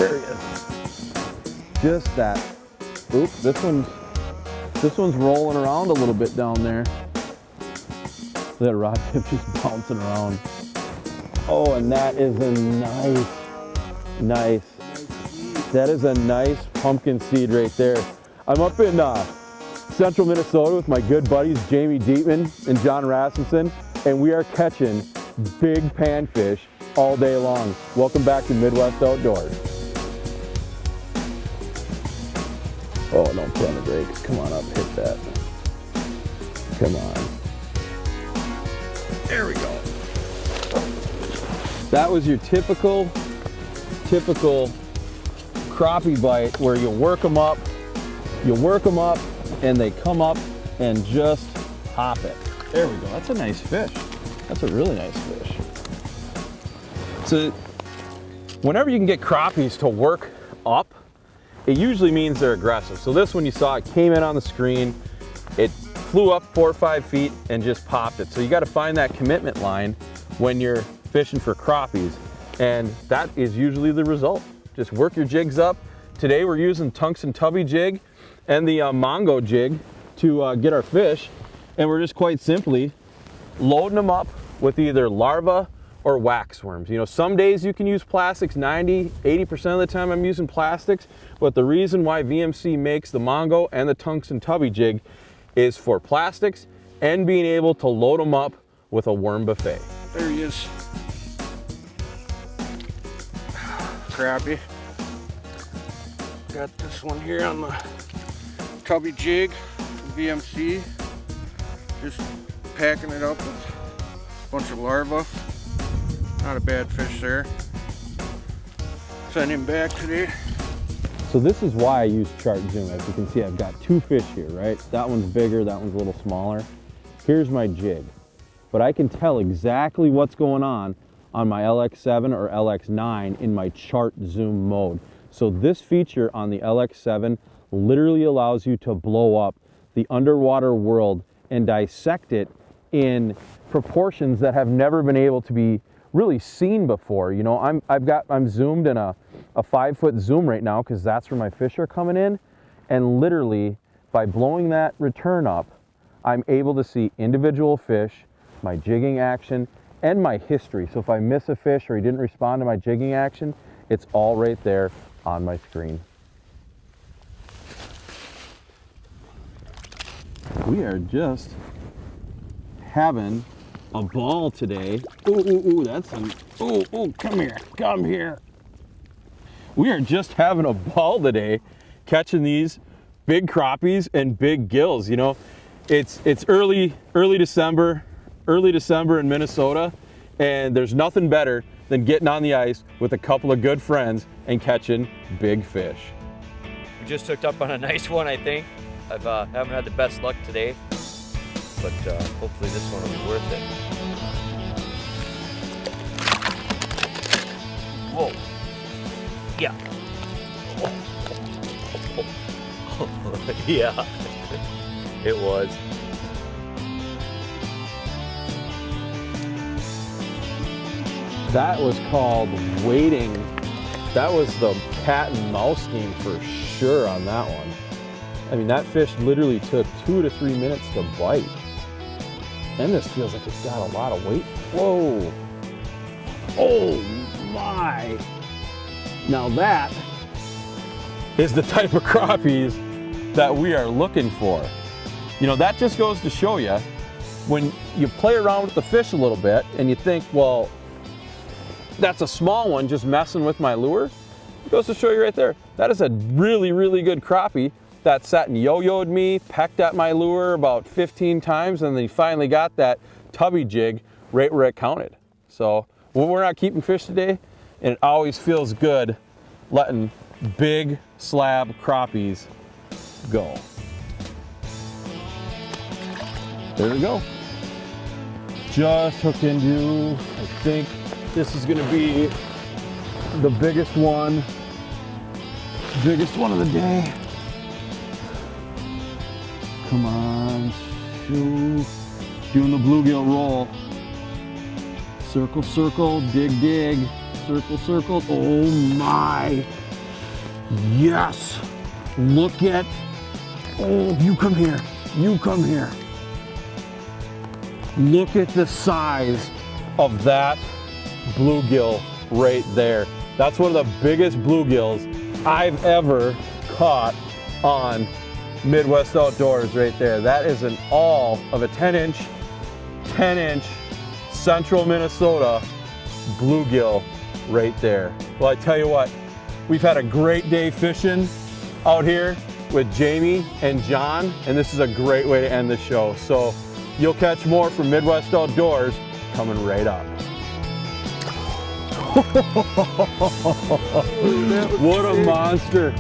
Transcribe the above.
There he is. Just that. Oop, this one's rolling around a little bit down there. That rod tip just bouncing around. Oh, and that is a nice. That is a nice pumpkin seed right there. I'm up in central Minnesota with my good buddies Jamie Dietman and John Rassmussen, and we are catching big panfish all day long. Welcome back to Midwest Outdoors. Oh, don't put on the brakes. Come on up, hit that. Come on. There we go. That was your typical crappie bite where you work them up, and they come up and just pop it. There we go. That's a nice fish. That's a really nice fish. So whenever you can get crappies to work up, it usually means they're aggressive. So this one you saw, it came in on the screen, it flew up 4 or 5 feet and just popped it. So you got to find that commitment line when you're fishing for crappies, and that is usually the result. Just work your jigs up. Today we're using tungsten tubby jig and the Mongo jig to get our fish, and we're just quite simply loading them up with either larvae or wax worms. You know, some days you can use plastics, 90–80% of the time I'm using plastics, but the reason why VMC makes the Mongo and the tungsten tubby jig is for plastics and being able to load them up with a worm buffet. There he is. Crappie. Got this one here on the tubby jig, VMC. Just packing it up with a bunch of larvae. Not a bad fish there. Send him back today. So this is why I use chart zoom. As you can see, I've got 2 fish here, right? That one's bigger, that one's a little smaller. Here's my jig. But I can tell exactly what's going on my LX7 or LX9 in my chart zoom mode. So this feature on the LX7 literally allows you to blow up the underwater world and dissect it in proportions that have never been able to be really seen before. You know, I'm zoomed in a 5-foot zoom right now because that's where my fish are coming in, and literally by blowing that return up, I'm able to see individual fish, my jigging action, and my history. So if I miss a fish or he didn't respond to my jigging action, it's all right there on my screen. We are just having a ball today. Ooh, that's an, ooh, come here. We are just having a ball today catching these big crappies and big gills. You know, it's early December in Minnesota, and there's nothing better than getting on the ice with a couple of good friends and catching big fish. We just hooked up on a nice one, I think. I haven't had the best luck today, but hopefully this one will be worth it. Whoa. Yeah. Yeah, it was. That was called waiting. That was the cat and mouse game for sure on that one. I mean, that fish literally took 2 to 3 minutes to bite. And this feels like it's got a lot of weight. Whoa. Oh my. Now that is the type of crappies that we are looking for. You know, that just goes to show you, when you play around with the fish a little bit and you think, well, that's a small one just messing with my lure, it goes to show you right there. That is a really, really good crappie that sat and yo-yoed me, pecked at my lure about 15 times, and then he finally got that tubby jig right where it counted. So we're not keeping fish today, and it always feels good letting big slab crappies go. There we go. Just hooked into, I think this is gonna be the biggest one of the day. Come on, shoot. Doing the bluegill roll. Circle, circle, dig, dig. Circle, circle. Oh my. Yes. Look at, oh, you come here. You come here. Look at the size of that bluegill right there. That's one of the biggest bluegills I've ever caught on Midwest Outdoors right there. That is an all of a 10-inch central Minnesota bluegill right there. Well, I tell you what, we've had a great day fishing out here with Jamie and John, and this is a great way to end the show. So you'll catch more from Midwest Outdoors coming right up. What a monster.